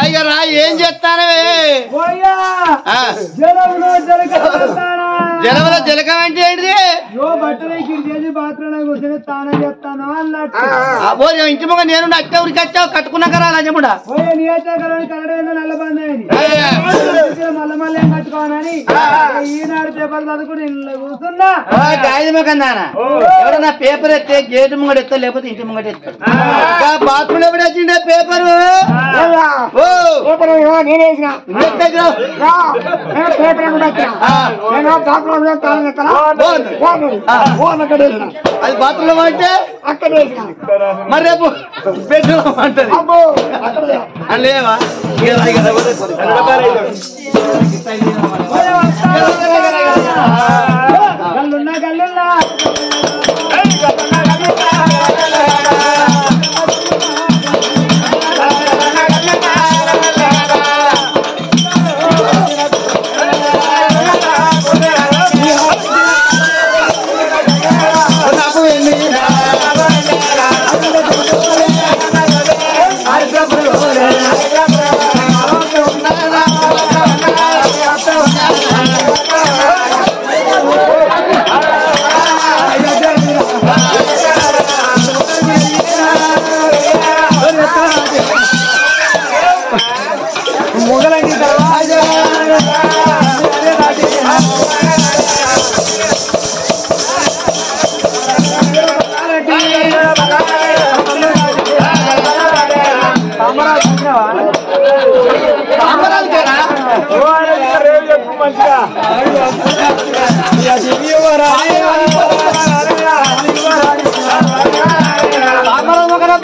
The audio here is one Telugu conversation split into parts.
ఇక రా ఏం చేస్తానవే జలవల జలకం అంటే ఏంటిది ఇంటి మొక్క నేను అచ్చా ఊరికి వచ్చావు కట్టుకున్నాక రా చెప్పుడా గాయమకన్నానా ఎవడన్నా పేపర్ ఎత్తే గేటు ముంగడు ఎత్తా లేకపోతే ఇంటి ముంగట ఎత్తాడు బాత్రూమ్ ఎప్పుడు వచ్చిండే పేపర్ అది బాత్రూమ్ అంటే మరి రేపు బెడ్రూమ్ అంటది లేవా గల్లున్నా గల్లున్నా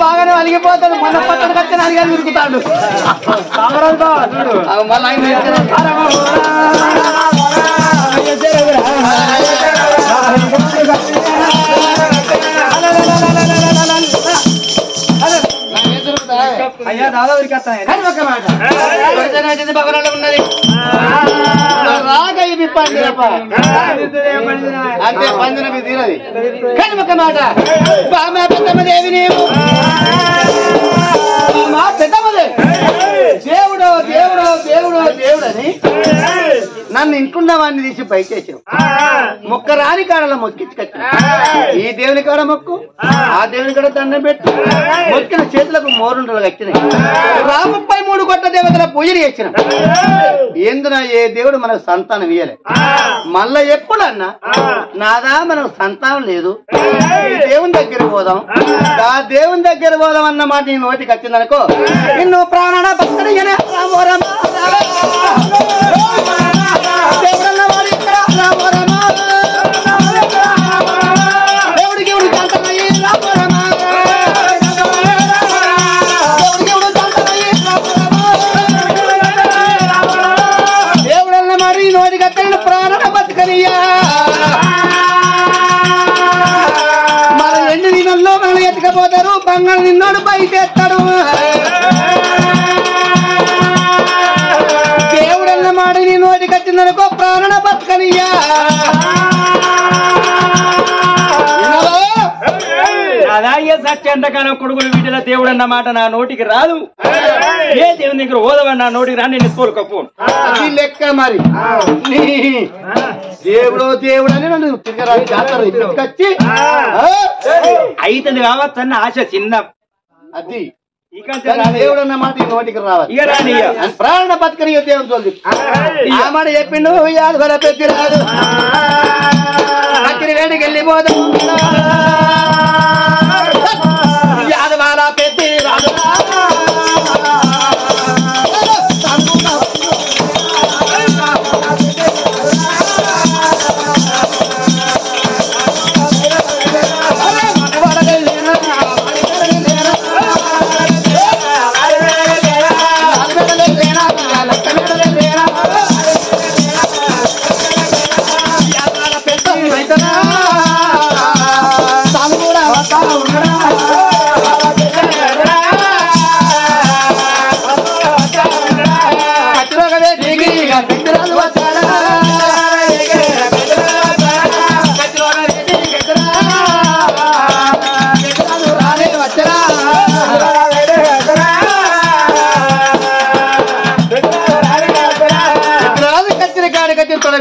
బాగానే అలిగిపోతాడు మొన్న పట్టడు కట్టిన అలిగాని ఉరుకుతాడు అయ్యా దాదా ఉరికేస్తాను బగరాలు ఉన్నది రాగా ఇవి అంటే పందిన తీరది కానీ ఒక మాట బామా పెద్దమ్మదేవి నీవు మా పెద్దమ్మదే దేవుడు దేవుడు దేవుడు దేవుడని నన్ను ఇంకున్న వాడిని తీసి బయటేసావు మొక్క రాని కాడలో మొక్కించుకొచ్చిన ఈ దేవుని కాడ మొక్కు ఆ దేవుని కాడ దండం పెట్టు మొక్కిన చేతులకు మోరుండలు కట్టినాయి 33 కొట్ట దేవతల పూజలు చేసిన ఎందున ఏ దేవుడు మనకు సంతానం ఇయ్యలే మళ్ళా ఎప్పుడన్నా నాదా మనకు సంతానం లేదు ఈ దేవుని దగ్గర పోదాం ఆ దేవుని దగ్గర పోదాం అన్న మాట నీ నోటికి వచ్చిందనుకో నిన్ను ప్రాణ భక్తుడు దేవుడికి దేవుడన్న మరి నోటికి వచ్చిన ప్రాణ బతుకనియ్యా మన 2 దినాల్లో మనం ఎత్తుకపోతారు బంగారు నిన్నోడు బయట ఎత్తాడు దేవుడన్న మాట నీ నోటికి వచ్చిందనుకో ప్రాణ బతుకనియ్యా అలాగే సత్యంతకాలం కొడుకులు వీటిల దేవుడు అన్న మాట నా నోటికి రాదు ఏ దేవుని దగ్గర ఓదవని నా నోటికి రా నేను తీసుకోకపోను లెక్క మరి దేవుడు దేవుడు అని నన్ను తిరగరాని జాతర వచ్చి అయితే కావచ్చు అన్న ఆశ చిన్న అది దేవుడు అన్న మాట నోటికి రావాలి ఇక రాని ప్రాణ బతుకని దేవుడు తోలి ఆ మాట చెప్పిండు యాదవల పెద్ద రాదు అక్కడి వేడికి వెళ్ళిపోదాం యాదవాల పెద్ద రాదు తాము కూడా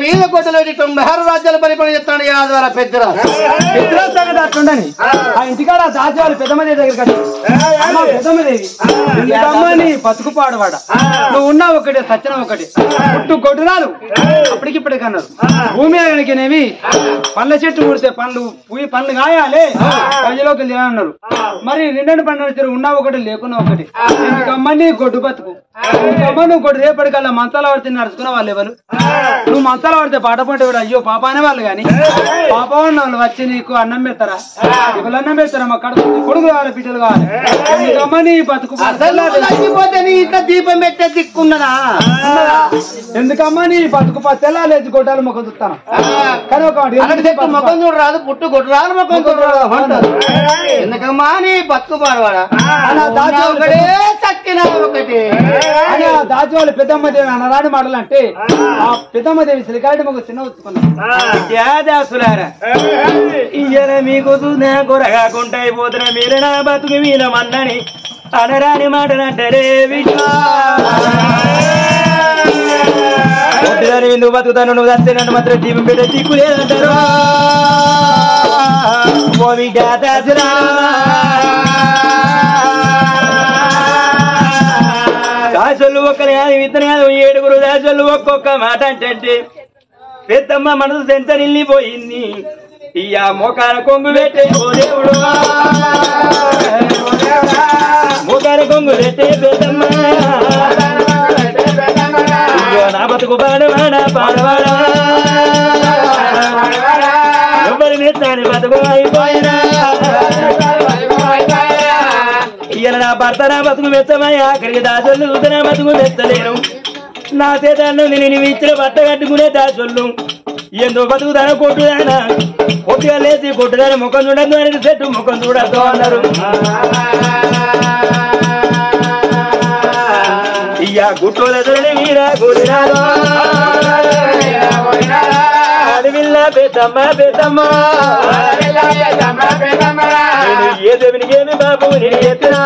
మీద కొట్టలో 96 రాజ్యాలు పరిపాలన చేస్తాడు యాదవాల పెద్దరాజు. పెద్దరాజు సంగతి అట్లుండని ఆ ఇంటికాడ దాచేవాళ్ళు పెద్దమ్మదేవి దగ్గరికి వచ్చి అమ్మ పెద్దమ్మదేవి ఎందుకమ్మని బతుకు పాడవాడ నువ్వు ఉన్నా ఒకటే సత్యం ఒకటి పుట్టు కొట్టురాలు అప్పటికిప్పటికి అన్నారు. భూమి కనుకనేవి పండ్ల చెట్టు కుడితే పండ్లు పండ్లు కాయాలి ప్రజలోకి అన్నారు. మరి 2 పండ్లు వచ్చారు ఉన్నా ఒకటి లేకున్నా ఒకటి ఎందుకమ్మని గొడ్డు బతుకు ఎందుకమ్మ నువ్వు గొడ్డు రేపటికల్లా మంచాల పడితే నడుచుకున్న వాళ్ళు ఎవరు నువ్వు మంచాల పడితే పాట పంటే కూడా అయ్యో పాప అనే వాళ్ళు గాని పాప ఉన్న వాళ్ళు వచ్చి నీకు అన్నం పెడతారా ఇప్పుడు అన్నం పెడతారా మా కడుపు కొడుకు కావాలి బిడ్డలు కావాలి ఎందుకమ్మ నీ బతుకు చచ్చిపోతే నీ ఇంత దీపం పెట్టే దిక్కున్నదా ఎందుకమ్మా నీ బతుకు తెల్లాలేసి గొడ్డాలు మొక్క చూస్తాను కానీ ఒక ముఖం చూడరాదు పుట్టు కొట్టురాదు ముఖం చూడరాదు అంటారు. ఎందుకమ్మా నీ బతుకు పాడవాడా ఒకటే చక్కిన ఒకటి దాచివాళ్ళు పెద్దమ్మదేవి అనరాని మాటలు అంటే ఆ పెద్దమ్మదేవి సిలికాడి మొక్క చిన్న వచ్చుకున్నారా ఇయ్యన మీకు కొరగాకుండా అయిపోతున్నా మీరు నా బతుకు మీద మన్నని అనరాని మాటలు అంటారే నువ్వు బతుకుతాను నువ్వు అంతే నన్ను మాత్రం జీవం పెట్టే దిక్కు లేదంటారు. దాసోళ్ళు ఒక్కరి విత్తనాలు 7 దాసోళ్ళు ఒక్కొక్క మాట అంటే పెద్దమ్మ మనసు సెంత నిల్లిపోయింది. ఇయ్యా మోకాల కొంగు పెట్టే ఓ దేవుడు మోకాల కొంగు పెట్టే పెద్దమ్మ నా బతుకు పాడవాడా పాడవాడా ఎవరి మెత్తాని బతుకు అయిపోయినా ఇయ్యాల నా భర్త నా బతుకు మెత్తమయ్యా అక్కడికి దాసోళ్ళు నా బతుకు మెత్తలేను నా చేతాన్ని నేను ఇచ్చిన బట్ట కట్టుకునే దాసోళ్ళు ఎంతో బతుకుతానో కొట్టుదానా కొట్టుగా లేచి కొట్టుదాని ముఖం చూడద్దు అని చెట్టు ముఖం చూడద్దు అన్నారు. ఇయ్యా గుట్టోలతోని వీరా గుడిరాలో అడవిల్ల పెద్దమ్మ పెద్దమ్మ నేను ఏ దేవునికి ఏమి బాబు నేను ఎత్తినా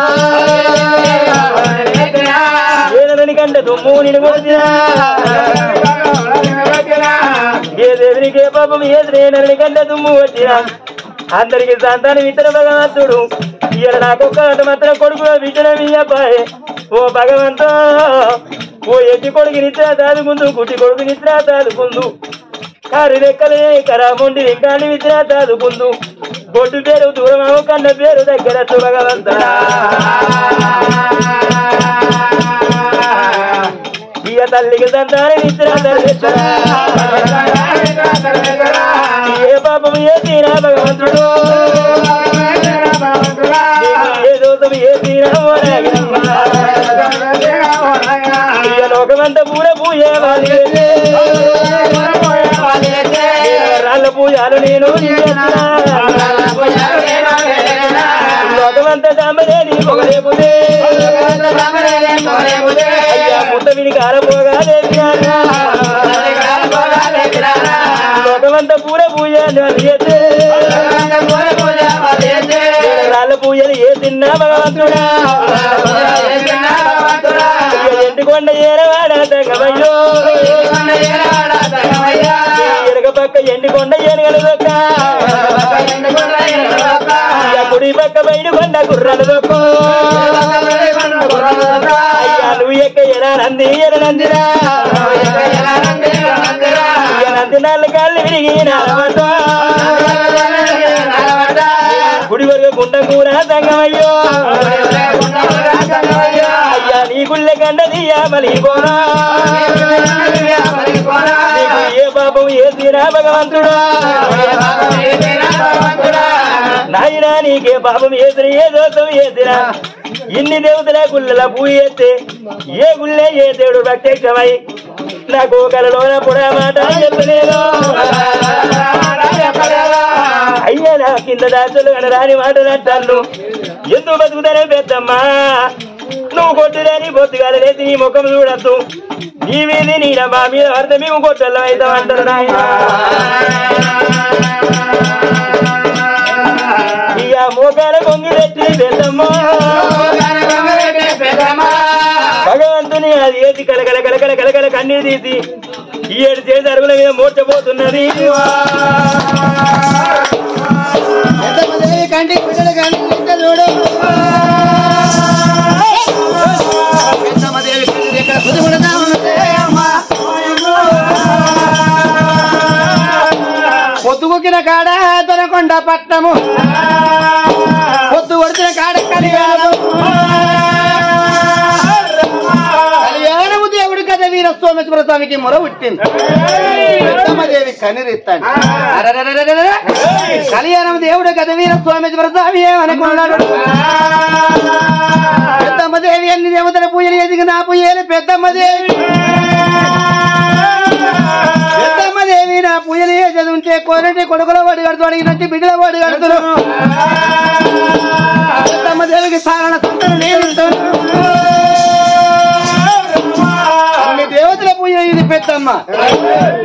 ఏదని కంటే దుమ్ము నేను కొట్టినా ఏ దేవునికి ఏ పాపం ఏదని కంటే దుమ్ము వచ్చినా అందరికి సంతానం ఇతర భగవంతుడు ఇయ్యాల నాకొక్క మాత్రం కొడుకు విజయం ఇయ్యపాయే ఓ భగవంతో ఓ ఎట్టి కొడుకు నిద్ర దాదుకుందు గుట్టి కొడుకు నిద్ర దాదుకుందు కారి రెక్కలే కరాముండి ఇంకాని నిద్ర దాదుకుందు బొడ్డు పేరు దూరమావు కన్న పేరు దగ్గర భగవంత ఇయ తల్లికి సంతానం నిద్ర ఏ పాపం ఏ తీరా భగవంతుడు ఏ దోషం ఏ తీరా లోకమంతా పూర పూజ రాళ్ళ పూజలు నేను లోకమంతా సాంబలేని పొగలేపుతే పుట్ట వినికి ఆరపోగా లోకమంతా పూర పూజ రాళ్ళ పూజలు ఏ తిన్నా భగవంతుడా ఎండుకొండ ఏరవాడ తగ్గమయ్యో ఎనక పక్క ఎండుకొండ ఏనుగల దొక్క కుడి పక్క బయట కొండ కుర్రలు దొక్కు అయ్యా నువ్వు ఎక్క ఎనంది ఎనందిరా నంది 4 కాళ్ళు విరిగి గుడి వరకు గుండ కూర తంగమయ్యో అయ్యా నీ గుళ్ళె కండ దియ్యా మలిపోనా ఏ పాపం ఏ తీరా భగవంతుడా నాయనా నీకే పాపం ఏదిరా ఏ దోషం ఏదిరా ఇన్ని దేవతల గుళ్ళ పూజ చేస్తే ఏ గుళ్ళే ఏ దేవుడు ప్రత్యక్షమై నాకు కలలోన పుడా మాట చెప్పలేదు అయ్యా నా కింద దాచులు అనరాని మాటలంటాను ఎందుకు బతుకుతానే పెద్దమ్మా నువ్వు కొట్టుదని బొత్తుగాల లేచి నీ ముఖం చూడద్దు నీ మీది నీ మా మీద పడితే మేము కొట్టల్లో అవుతాం అంటారు నాయన ఇక మోకాల కొంగి తెచ్చి పెద్దమ్మా భగవంతుని అది ఏది కలకల కలకల కలకల కన్నీరు తీసి ఈ 7 చేతి అరుగుల మీద మూర్చబోతున్నది. కంటి బిడ్డలు కానీ చూడు పెద్దమ్మదేవి ఎక్కడ కుదుగుడతా ఉన్నదే అమ్మా. పొద్దుగుకిన కాడ దొరకొండ పట్టము, పొద్దు కొడిచిన కాడ కళ్యాణము. కళ్యాణము దేవుడు కదా వీర సోమేశ్వర స్వామికి మొర పుట్టింది. పెద్దమ్మదేవి కనిరిస్తాను. కళ్యాణం దేవుడు కదా వీర సోమేశ్వర స్వామి ఏమనుకున్నాడు. పెద్దమ్మదేవి అన్ని దేవతల పూజలు ఎదిగి నా పూజలు పెద్దమ్మదేవి పెద్దమ్మదేవి నా పూజలు ఏ చదువుంటే కోనటి కొడుకుల వాడు కడుతూ అడిగినట్టు బిడ్డల వాడు కడుతురు. పెద్దమ్మదేవికి సారణ సంతను నేను అన్ని దేవతల పూజ ఇది పెద్దమ్మ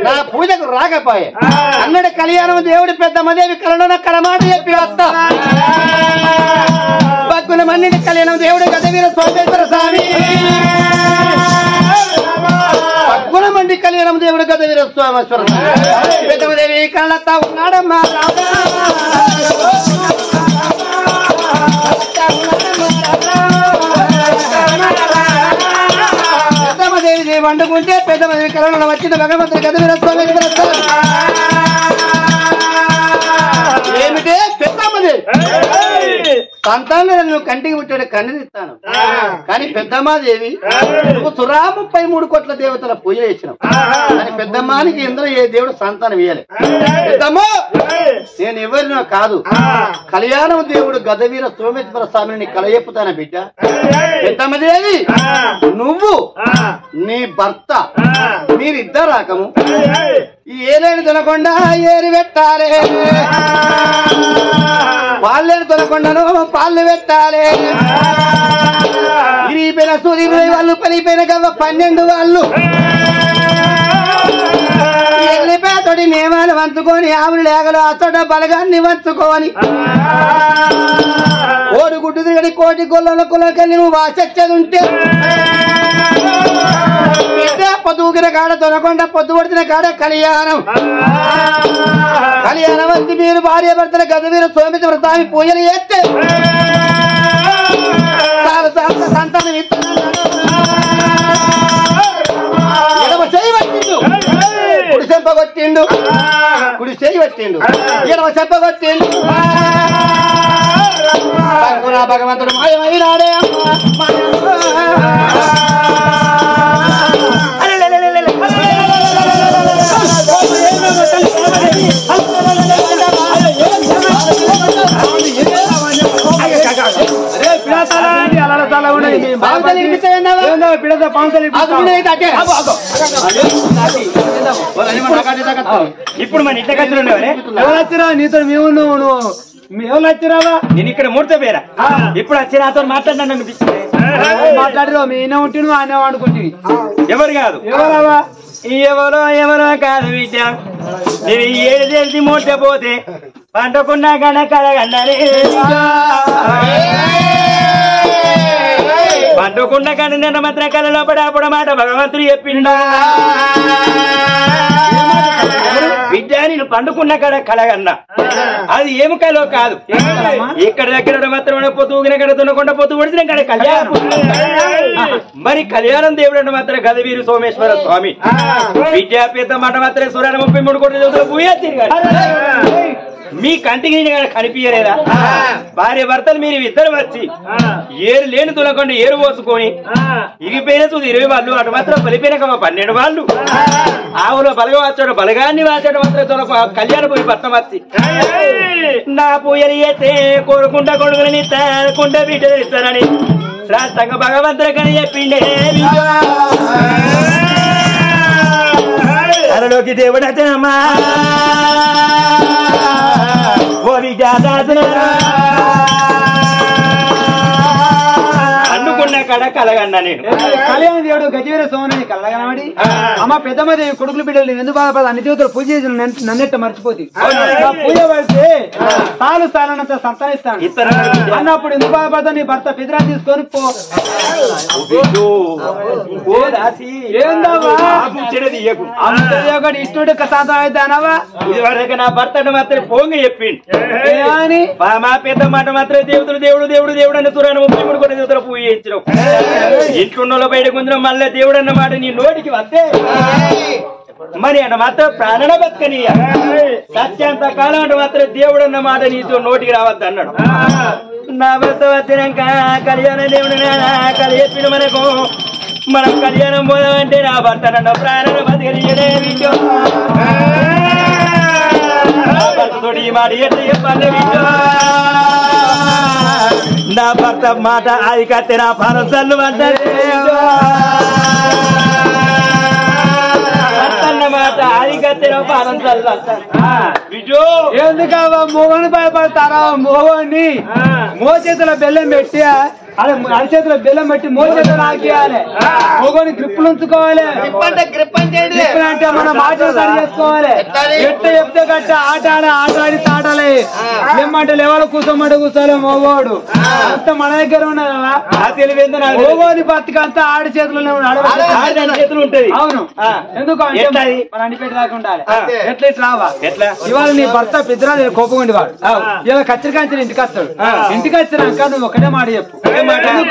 నా పూజకు రాకపోయే అన్నడు కళ్యాణం దేవుడి పెద్దమ్మదేవి కళలో కలమాట చెప్పి వస్తా పక్కున మన్నిటి కళ్యాణం దేవుడు గత వీర సోమేశ్వర స్వామి పక్కున మండి కళ్యాణం దేవుడు గత వీర సోమేశ్వర స్వామి పెద్దమ్మదేవి కళ్ళత్తా ఉన్నాడమ్మా. పెద్దమ్మదేవి వండుకుంటే పెద్దమ్మదేవి కళలో వచ్చిన భగవంతుడి గత వీర సోమేశ్వర స్వామి ఏమిటే పెద్దమ్మదేవి సంతానం నువ్వు కంటికి పుట్టాడు కన్నుదిస్తాను కానీ పెద్దమ్మాదేవి నువ్వు 33 కోట్ల దేవతల పూజ చేసినావు కానీ పెద్దమ్మానికి ఇందులో ఏ దేవుడు సంతానం ఇయ్యాలి. పెద్దమ్మ నేను ఎవరినో కాదు కళ్యాణం దేవుడు గదవీర సోమేశ్వర స్వామిని కలయెప్పుతాన బిడ్డ. పెద్దమ్మదేవి నువ్వు నీ భర్త మీరిద్దరు రాకము ఏలేని తినకుండా ఏరి పెట్టాలి, పాలేని తినకుండాను పాలు పెట్టాలి. ఇరిగిపోయిన సూర్యుడు వాళ్ళు పలిపోయిన గవ్వ 12 వాళ్ళు ఎల్లిపేతోడి నియమాలు వంచుకొని ఆవులు లేగలు అతడ బలగాన్ని వంచుకోని ఓడుగుడ్డు తిరిగడి కోటి గొల్ల కులకెళ్ళి నువ్వు వాసెచ్చేది ఉంటే పొద్దుగిన కాడ దొరకొండ పొద్దు పడిన కాడ కళ్యాణం కళ్యాణం వచ్చి మీరు భార్య భర్తల గద మీరు సోమేశ్వర స్వామి పూజలు చేస్తే సంతానం ఎడమ చేయి పట్టిండు కుడి చెంప కొట్టిండు కుడి చేయి పట్టిండు ఎడమ చెంప కొట్టిండు భగవంతుడు మాయమైనాడే ఇప్పుడు మన ఇంటి ఖర్చులు ఎవరొచ్చిరా నీతో మేము ఎవరు వచ్చిరావా నేను ఇక్కడ మూర్త పేరా ఇప్పుడు వచ్చి నాతో మాట్లాడినా అనిపిస్తుంది. మాట్లాడిరా మేనే ఉంటే నువ్వు ఆయన అనుకుంటుంది. ఎవరు కాదు ఎవరావా ఎవరో కాదు బిడ్డ. నేను 7 చేసి మూర్త పోతే పంటకున్నా కనకలగన్నరే పండుకున్న కానీ నిన్న మాత్రం కళలో పడి అప్పుడు మాట భగవంతుడు చెప్పిండా బిడ్డ నేను పండుకున్న కాడ కలగన్నా అది ఏమి కలో కాదు ఇక్కడ దగ్గర మాత్రం పొద్దుగిన కడ తునకుండా పొద్దు పడితే కాడ కళ్యాణం. మరి కళ్యాణం దేవుడు అంటే మాత్రం గదవీరు సోమేశ్వర స్వామి విద్యా పెద్ద మాట మాత్రం సురాన 33 కోట్ల దేవతలు పూజ తిరిగాడు. మీ కంటికి కనిపించలేదా భార్య భర్తలు మీరు ఇద్దరు వచ్చి ఏరు లేని తునకుండా ఏరు పోసుకొని ఇగిపోయిన చూసి 20 వాళ్ళు అటు మాత్రం పలిపోయిన 12 వాళ్ళు ఆవులో బలగ వచ్చాడు బలగాన్ని వాచాడు మాత్రం తునకు కళ్యాణ పోయి భర్త వచ్చి నా పూజలు చేస్తే కోరుకుంటా కొడుకుని కుండ బిడ్డలు ఇస్తానని రాష్ట్రంగా భగవంతుడు కని చెప్పిండే అరలోకి దేవుడు అతనమ్మా అనుకున్న కాడ కలగన్నా నేను కళ్యాణ దేవుడు గజవీర సోమని కలగనబడి అమ్మ పెద్దమ్మదేవి కొడుకులు బిడ్డలు ఎందుకు బాధపడ అన్ని దేవతలు పూజ చేసి నన్నెట్ట మర్చిపోతుంది పూజ పడితే తాను స్థానంత సంతానిస్తాను అన్నప్పుడు ఎందుకు బాధపడతా నీ భర్త పిదరా తీసుకొని పో ఇష్టం శాంతం అయితే అనవా ఇదివరకు నా భర్త మాత్రం పోంగ చెప్పిండు మా పెద్ద మాట మాత్రం దేవుడు దేవుడు దేవుడు దేవుడు అని తురాను ముప్పై కూడా దేవతలు పూజ చేయించడం ఇంట్లో బయట కొంచెం మళ్ళీ దేవుడు అన్న మాట నీ నోటికి వస్తే మరి అన్న మాత్రం ప్రాణన బతకనీయ సత్యంత కాలం అంటే మాత్రం దేవుడు అన్న మాట నీతో నోటికి రావద్దు అన్నాడు నా భర్త వచ్చినాక కళ్యాణ దేవుడు కలి చెప్పిన మనకు మనం కళ్యాణం పోదామంటే నా భర్త నన్ను ప్రాణన బతకనీయడే నా భర్తతోటి ఈ మాట ఎట్లా చెప్పాలి నా భర్త మాట అది కత్తే నా పానం చల్లు మాట అది కత్తే నా పానం చల్లు విజు ఎందుకవా మోగని భయపడతారా మోగని మోచేతుల బెల్లం పెట్టి అదే అరిచేతుల బెల్లం పెట్టి మోచేతులు ఆకేయాలి మోగని గ్రిప్పులు ఉంచుకోవాలి అంటే మనం మాటలు సరి చేసుకోవాలి ఎట్ట చెప్తే గట్ట ఆట ఆడి తాటాలి ఏమంటే లెవెల్ కూర్చోమంటే కూర్చోలే మోగోడు అంత మన దగ్గర ఉన్నదా మోగోని బతికంతా ఆడి చేతులు చేతులు ఉంటది అవును ఎందుకు అంటే మన అనిపెట్టి దాకా ఉండాలి ఎట్లా రావా ఇవాళ నీ భర్త పెద్దరా కోపం ఉండేవాడు ఇలా కచ్చరికాంచిన ఇంటికి వస్తాడు ఇంటికి వచ్చినాక నువ్వు ఒకటే మాట చెప్పు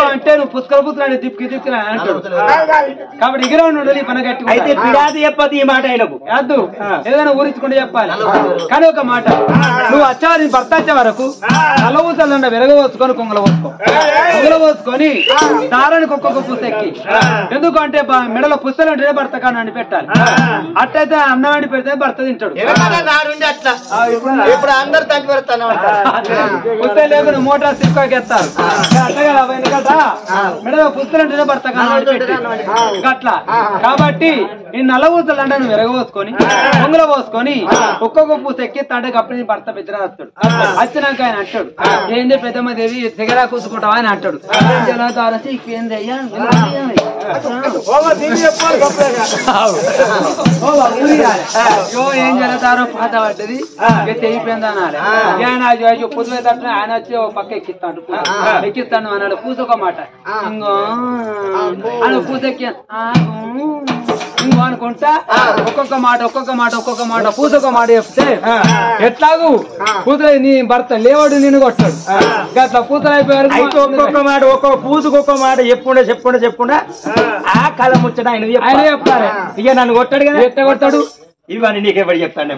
అంటే నువ్వు పుస్తకాలు తిప్పి అంటాడు కాబట్టి ఇగిరా ఉండు నీ పని గట్టి అయితే పిడాది చెప్పదు ఈ మాట అయినకు వద్దు ఏదైనా ఊరించుకుంటే చెప్పాలి కానీ ఒక మాట నువ్వు వచ్చా నీ భర్త వచ్చే వరకు నల్లవూసలండ వెరగవచ్చుకొని కొంగల పోసుకొని దారానికి ఒక్కొక్క పుస్త ఎక్కి ఎందుకంటే మెడలో పుస్తలు ఉంటే భర్త కానీ అని పెట్టాలి అట్టయితే అన్నం వండి పెడితే భర్త తింటాడు ఇప్పుడు అందరు తగ్గి పెడతాను పుస్తలు లేకుండా మోటార్ సిక్కేస్తారు ఎందుకంట మెడలో పుస్తలు ఉంటేనే భర్త కానీ అట్లా కాబట్టి ఈ నల్లవూసలు అంటే నువ్వు వెరగపోసుకొని పొంగుల పోసుకొని ఒక్కొక్క పూస ఎక్కిస్తాడే అప్పుడు భర్త పెద్దరా వస్తాడు వచ్చినాక ఆయన అంటాడు ఏంది పెద్దమ్మ దేవి తెగరా కూసుకుంటావా అని అంటాడు ఏం జరుగుతారో పాత పడ్డది తెగిపోయింది అనాలి ఆయన పొద్దున తట్టు ఆయన వచ్చి ఒక పక్క ఎక్కిస్తాను అన్నాడు పూస ఒక మాట ఇంకో ఆయన పూస ఎక్కి ఇంకో అనుకుంటా ఒక్కొక్క మాట పూసొక మాట చెప్తే ఎట్లాగూ పూసలు నీ భర్త లేవాడు నేను కొట్టాడు అట్లా పూసలు అయిపోయారు ఒక్కొక్క మాట ఒక్కొక్క పూసుకు ఒక్క మాట చెప్పుకుండా ఆ కళ ముచ్చట ఆయన చెప్తారు ఇక నన్ను కొట్టాడు కదా ఎట్లా కొట్టాడు ఇవన్నీ నీకెవరు చెప్తాండే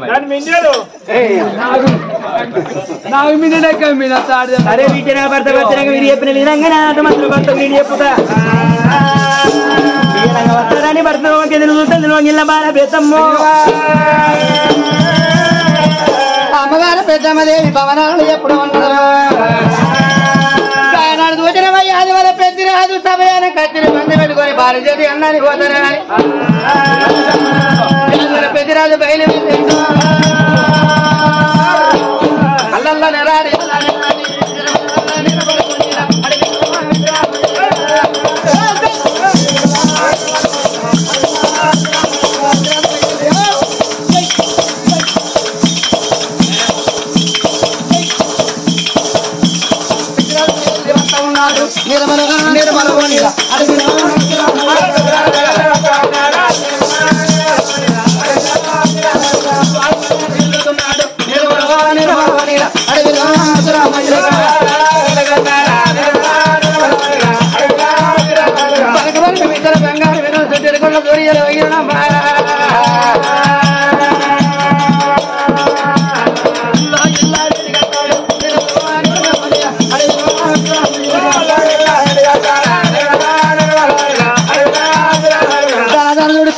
నాకు మీద సరే వీటి నా భర్త వచ్చినాక మీరు చెప్పిన విధంగా మాత్రం భర్త వీడి చెప్పుతా వస్తారని భర్త చూస్తుంది బాగా పెద్దమ్మో అమ్మగారు పెద్దమ్మదేవి భవనాలు ఎప్పుడు ఉండదు ఆయన చూసినవయ్య అది వల్ల పెద్దిరాదు సభయాన కత్తిని బంది పెట్టుకొని భార్య చేతి అన్నానికి పోతారని పెద్దిరాజు బయలు అల్లల్లా నెరాడి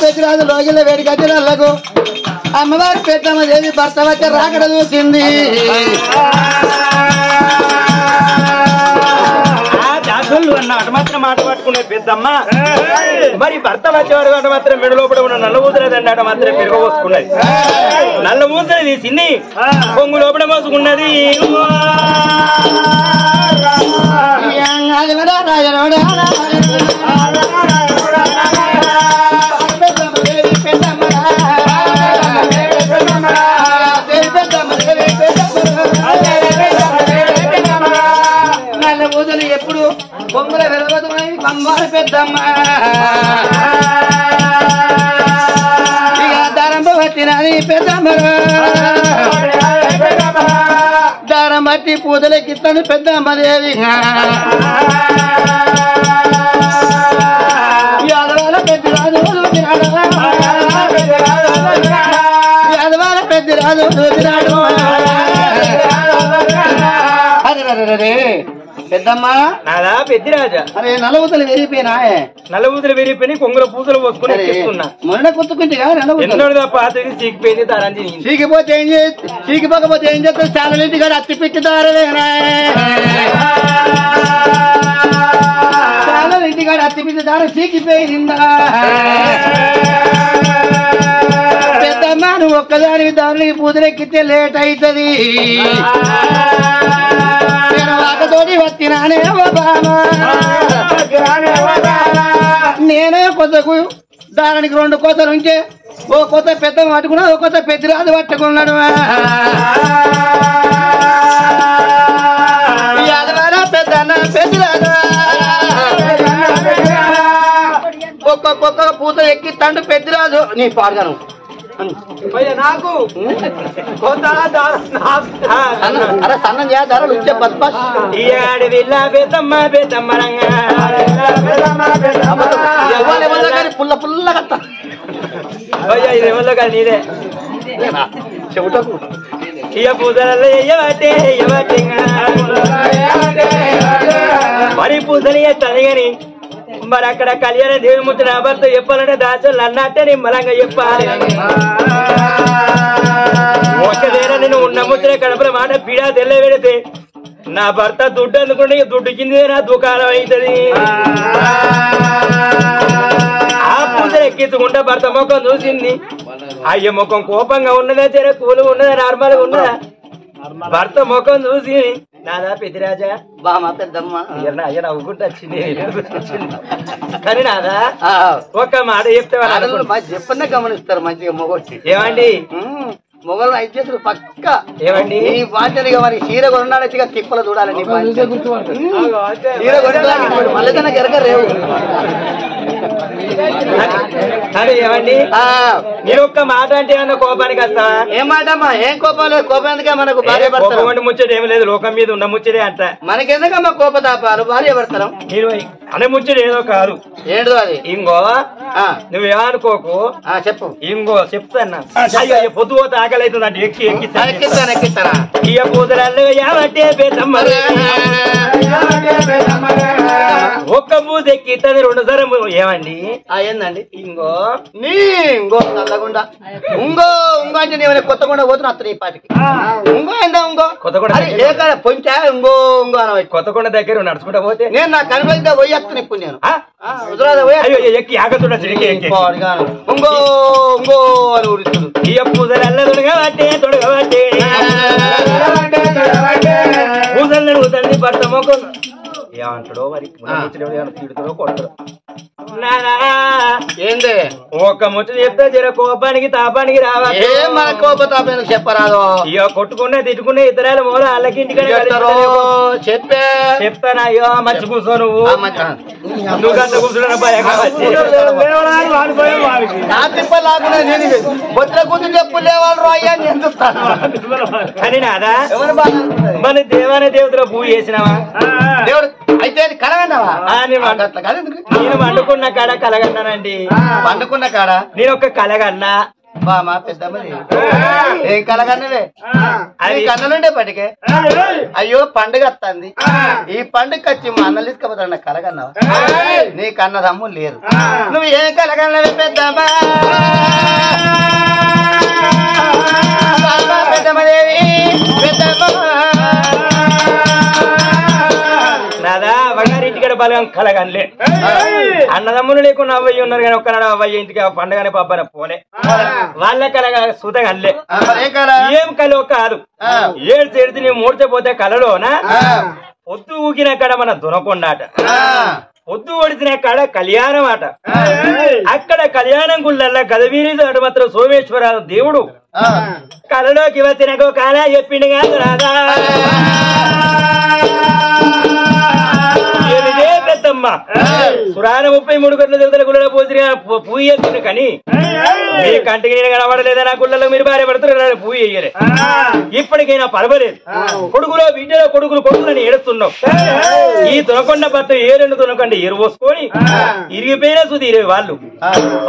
పెద్దరాజు లోగిల వేడి గడ్డలకు అమ్మవారి పెద్దమ్మ దేవి భర్త వచ్చి రాకడ చూసింది. అన్నమాట మాత్రం మాట పట్టుకునే పెద్దమ్మ మరి భర్త వచ్చేవాడు కాబట్టి మాత్రం మెడ లోపల ఉన్న నల్ల ఊసలేదండి అట మాత్రం పెరగబోసుకున్నది. నల్ల ఊసలు తీసింది కొంగు లోపల మోసుకున్నది. రాజ కళ్ళ పూజలు ఎప్పుడు బొమ్మల వెలవదుమై బొమ్మలు పెద్దమ్మ ఇక దారం పట్టినది పెద్దమ్మలు దారం బట్టి పూజలెక్కిస్తాను పెద్దమ్మదేవి యాదవాల పెద్దరాజు యాదవాల పెద్దరాజు పెద్దమ్మా నాదా పెద్దిరాజా అరే నలవుతలు విరిగిపోయినా నల్లబూతులు విరిగిపోయి కొంగుల పూసలు పోసుకుని ఎక్కిస్తున్నా మొన్న కొత్తుకుంటే ఎన్నోడు తప్ప పాతది సీకిపోయింది తారంజి చీకిపోతే ఏం చేస్తే చీకిపోకపోతే ఏం చేస్తారు చాలా ఇంటి కాడ అత్తి పెట్టిదారవేనా చాలా ఇంటి కాడ అత్తి పెట్టిదారు చీకిపోయిందా పెద్దమ్మ నువ్వు ఒక్కదాని దాని పూజలెక్కితే లేట్ అవుతుంది నేను వాకతోటి వచ్చినానే నేనే కొత్తకు దానికి 2 కొత్తలు ఉంటే ఓ కొత్త పెద్ద పట్టుకున్నా ఓ కొత్త పెద్దరాజు పట్టుకున్నాడు యాదవాల పెద్దన్న పెద్దరాజు ఒక్కొక్క పూత ఎక్కిస్తాడు పెద్దరాజు నీ పాడగాను నాకు అరే సన్నం చేస్తారు వచ్చే బస్ పుల్ల పుల్ల కట్ట నీదే చెబుటకు ఇయ పూజలలో మరి పూజలు చేస్తాను గాని మరి అక్కడ కళ్యాణ దేవుని ముచ్చిన భర్త చెప్పాలంటే దాచలు అన్నట్టే నిమ్మలంగా చెప్పాలి ఒక్కదేనా నేను ఉన్న ముచ్చిన కడపల మాట పీడా తెల్ల పెడితే నా భర్త దుడ్డు అందుకుంటే దుడ్డు కింద నా దుకాణం అవుతుంది ఆ పూజలు ఎక్కించుకుంటే భర్త ముఖం చూసింది అయ్య ముఖం కోపంగా ఉన్నదా జర కూలు ఉన్నదా నార్మల్ గా ఉన్నదా భర్త ముఖం చూసి నాదా పెద్దిరాజా బామా పెద్దమ్మ అయ్య నవ్వుకుంటూ వచ్చింది కానీ నాదా ఒక్క మాట చెప్తే చెప్పనే గమనిస్తారు మంచిగా మొగొచ్చి ఏమండి మొగలు ఐదు చేతులు పక్క ఏమండి నీ బాధ్యతగా మరి చీర కొన్నాడచ్చిగా తిప్పలు చూడాలి నీ చీర కొన్నాడు మళ్ళీ తనకు ఎరగ రేవు అదే ఏమండి మీరు ఒక్క మాట అంటే ఏమన్నా కోపానికి వస్తా ఏం మాట అమ్మా ఏం కోపం లేదు కోపం ఎందుకే మనకు భార్య భర్తలు ముచ్చట ఏమి లేదు లోకం మీద ఉన్న ముచ్చటే అంట మనకెందుకమ్మా కోపతాపాలు భార్య భర్తలు మీరు అనే ముచ్చట ఏదో కాదు ఏంటో అది ఇంకో నువ్వేమనుకోకు చెప్పు ఇంకో చెప్తాన్నా అయ్యో పొద్దు పోతే ఆకలి అవుతుంది అంటే ఎక్కి ఎక్కిస్తారా ఇయ పూజలు ఏమంటే ఒక్క పూజ ఎక్కిస్తుంది 2 సార్లు ఏమండి ఏందండి ఇంకో ఇంకో నల్లగుండా ఇంకో అంటే నేను కొత్తగొండ పోతున్నా అత్త ఈ పాటికి ఇంకో ఏందా ఇంకో కొత్తగొండ పొంచా ఇంకో కొత్తగొండ దగ్గర నడుచుకుంటా పోతే నేను నా కనుక పోయి వస్తాను ఇప్పుడు నేను ఎక్కి ఆగతున్నా ఇంకో అని ఊరిస్తుంది ఇయ పూజలు అల్లదుడుగబట్టే తొడగబట్టే పూజలు తండ్రి భర్త మొక్క ఏమంటాడో మరి తిడుతాడో కొడతాడు ఏందే ఒక్క ముచ్చట చెప్తే జర కోపానికి తాపానికి రావాలి మన కోపతాపానికి చెప్పరాదు ఇక కొట్టుకున్నా తిట్టుకున్నా ఇతరాలు మూల వాళ్ళకింటికి చెప్తానా అయ్యో మంచి కూర్చో నువ్వు గంట కూర్చున్నా బొత్తుల కూర్చుని చెప్పు లేవాళ్ళు అయ్యా అని నాదా మన దేవాన దేవతలో పూజ చేసినావా దేవుడు అయితే కలగన్నావా నేను వండుకున్న కాడ కలగన్నానండి వండుకున్న కాడ నేను ఒక కలగన్నా బామా పెద్దమ్మది ఏం కలగన్నవే అది కన్నులుండే పటికే అయ్యో పండుగ వస్తుంది ఈ పండుగ వచ్చి మా అన్నలు తీసుకుపోతాడు కలగన్నావా నీ కన్నదమ్ము లేరు నువ్వు ఏం కలగన్నవే పెద్దమ్మా పెద్దమ్మదేవి పెద్దమ్మ నాదా బంగారింటికాడ బలం కలగనలే అన్నదమ్ములు లేకుండా అవ్వయ్య ఉన్నారు కానీ ఒక్కనాడు అవ్వయ్య ఇంటికి పండుగనే పబ్బన పోలే వాళ్ళ కలగ సూతగనలే ఏం కలో కాదు ఏడ్చి నేను మూడ్చపోతే కలలోనా పొద్దు ఊగిన కాడ మన దునకొండాట పొద్దు ఒడిసిన కాడ కళ్యాణం ఆట అక్కడ కళ్యాణం గుళ్ళల్లా గదవీరి మాత్రం సోమేశ్వర దేవుడు కలలోకి వచ్చినకో కాలా చెప్పిండు కాదు రాదా సురాన 33 గంటల దేవతల గుళ్ళలో పోసిగా పూజ చేస్తున్న కానీ మీ కంటికి నేను కనబడలేదా నా గుళ్ళలో మీరు భార్య పడుతున్నారు పూజ చేయలే ఇప్పటికైనా పర్వాలేదు కొడుకులో బిడ్డలో కొడుకులని ఏడుస్తున్నావు ఈ తునకొండ భర్త ఏ 2 తునకొండ ఎరు పోసుకొని ఇరిగిపోయిన సుది 20 వాళ్ళు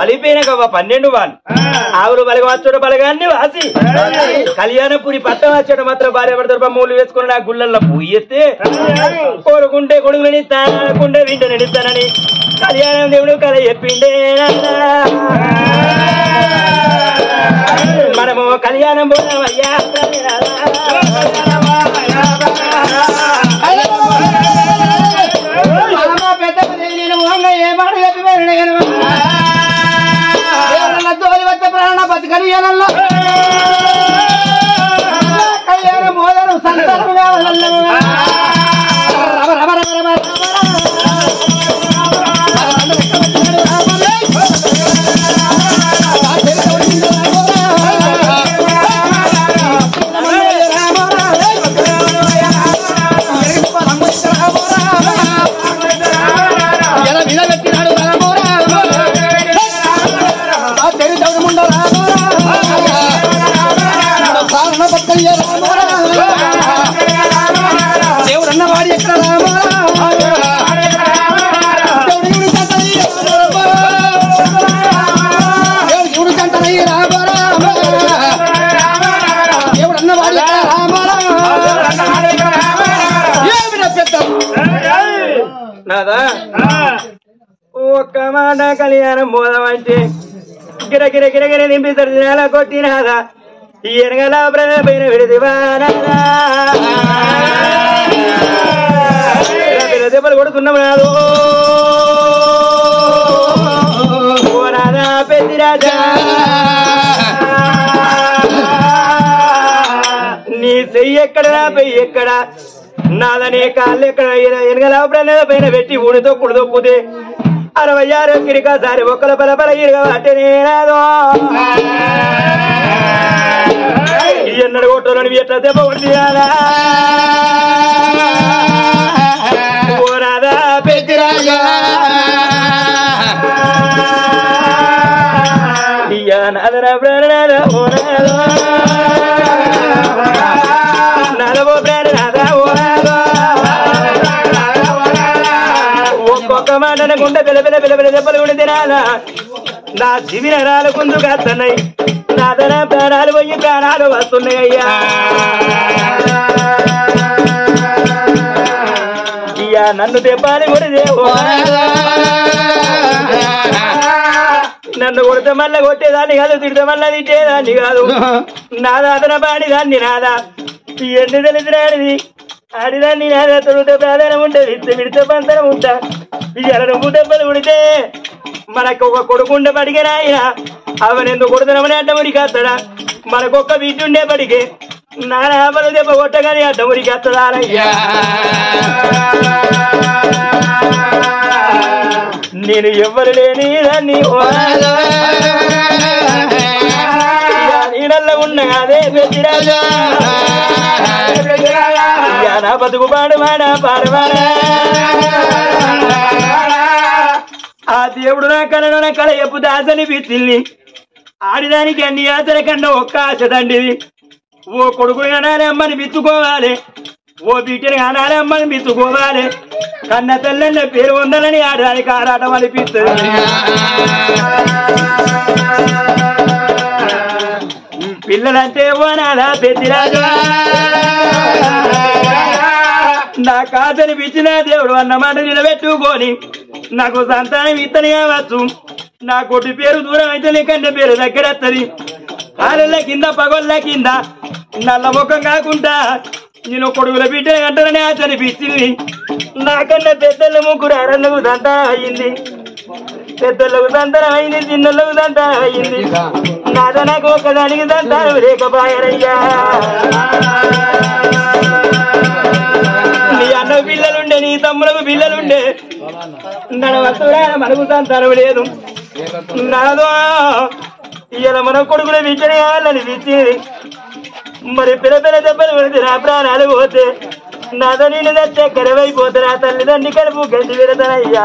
పలిపోయిన 12 వాళ్ళు ఆవులు బలగ వచ్చాడు బలగాన్ని వాసి కళ్యాణపురి పట్టం వచ్చాడు మాత్రం భార్య పడతారు బొమ్మలు వేసుకుని నా గుళ్ళల్లో పూజ చేస్తే కోరుకుంటే కొడుకులని తాకుంటే వింట నడుస్తానని కళ్యాణం దేవుడు కథ చెప్పిండే మనము కళ్యాణం పోదామయ్యా నేను ఏమాడు చెప్పి తోలి వచ్చే ప్రాణ బతి కళ్యాణంలో కళ్యాణం పోదాను సంతానం కావాలన్నా దేవుడన్న వాడి ఎక్కడ దేవుడు చంటనయ్య దేవుడన్న వాడి నాదా ఒక్క మాట కళ్యాణం పోదామంటే గిరగిర గిరగిర నింపిస్తారు నెల కొట్టినాదా ఎనగల పైన విడిదివా దెబ్బలు కొడుతున్నాం నాదు పెద్ది రాజా నీ చెయ్యి ఎక్కడ నా పెయ్యి ఎక్కడ నాదని కాళ్ళు ఎక్కడ ఎనగల పైన పెట్టి ఊడితో కుడిదొక్కుతే 66 కిరికాసారి ఒక్కల బలబల ఇరుగా అట్టేనేదో ఎన్నడు కొట్టాలని ఎట్లా దెబ్బ కొట్టియాలా ఓనాదా పెద్దిరాజా నాదన ప్రాణనాద ఓనాదో నాదవో ప్రాణనాద ఓనాదో ఒక్కొక్క మాట గుండె పిల్ల దెబ్బలు కూడా తినాలా నా శిబిరాలు ముందు కాస్తున్నాయి నాదన ప్రాణాలు పోయి ప్రాణాలు వస్తున్నాయి అయ్యా ఇయ్యా నన్ను దెబ్బాలి కొడిదే నన్ను కొడితే మళ్ళా కొట్టేదాన్ని కాదు తిడితే మళ్ళా తిట్టేదాన్ని కాదు నాదా అతన పాడిదాన్ని నాదా ఎన్ని తెలిసినాడిది ఆడిదాన్ని నాదా తొలితే ప్రాధాన్యం ఉండేది విడితే పంతరం ఉంటా ఇయ్యాల నువ్వు దెబ్బలు ఉడితే మనకు ఒక కొడుకుండే పడిగే నాయన అవన్ ఎందుకు కొడుతున్నామని అడ్డమురికేస్తాడా మనకొక్క బిడ్డుండే పడిగే నాన్న దెబ్బ కొట్టగానే అడ్డమురికేస్తాడా నేను ఎవ్వరు లేని దాన్ని నీడల్లో ఉన్నగాదే పెద్దిరాజా నా బతుకు పాడుమాడా పాడవాడా ఆ దేవుడు నా కళను నా కళ ఎప్పు దాసని పిచ్చిల్ని ఆడిదానికి అన్ని ఆశల కన్నా ఒక్క ఆశ తండ్రిది ఓ కొడుకుని అనాలి అమ్మని బిత్తుకోవాలి ఓ బిడ్డని అనాలి అమ్మని బిత్తుకోవాలి కన్న తల్లి పేరు ఉండాలని ఆడడానికి ఆరాటం అనిపిస్తుంది పిల్లలంటే ఓనాలా పెద్దిరాజు నా కాదని పిచ్చిన దేవుడు అన్నమాట నిలబెట్టుకొని నాకు సంతానం ఇత్తని కావచ్చు నా కొట్టి పేరు దూరం అయితే నీకంటే పేరు దగ్గర వస్తుంది ఆలెళ్ళ కింద పగొల్ల కింద నల్ల ముఖం కాకుండా నేను కొడుకుల బిడ్డ అంటారని ఆశ అనిపించింది నాకన్నా పెద్దల ముగ్గురు అరళ్ళకు సంతానం అయ్యింది పెద్దలకు సంతానం అయింది చిన్నలకు సంతానం అయ్యింది నాద నాకు ఒకదానికి సంతానం లేకపోయారయ్యా నీ అన్న పిల్లలుండే నీ తమ్ములకు పిల్లలుండే నడవతురా మనకు సంతానం లేదు నాదో ఇవాళ మన కొడుకుల విద్యని కావాలని విచ్చింది మరి పిల్ల దెబ్బలు పెడితే నా ప్రాణాలు పోతే నాతో నేను తెచ్చే కరవైపోతున్నా తల్లిదండ్రి కడుపు గడ్డి పెడతానయ్యా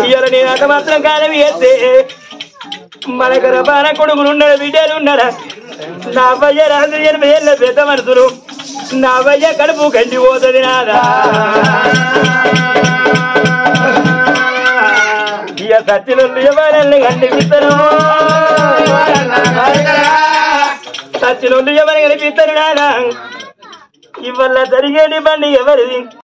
ఇయ్యాల నేను అంత మాత్రం కాలం వేస్తే మనకు రబాన కొడుకులు ఉన్నాడు బిడ్డలు ఉన్నారా నా అవ్వయ్య 80 ఏళ్ళ పెద్ద మనసులు నా అవ్వయ్య కడుపు గడ్డి పోతుంది నాదా ఇక సచ్చినోళ్ళు ఎవరల్ని కనిపిస్తారు సచ్చినోళ్ళు ఎవరు కనిపిస్తారు నాదా ఇవల్ల జరిగేటి బండి ఎవరిది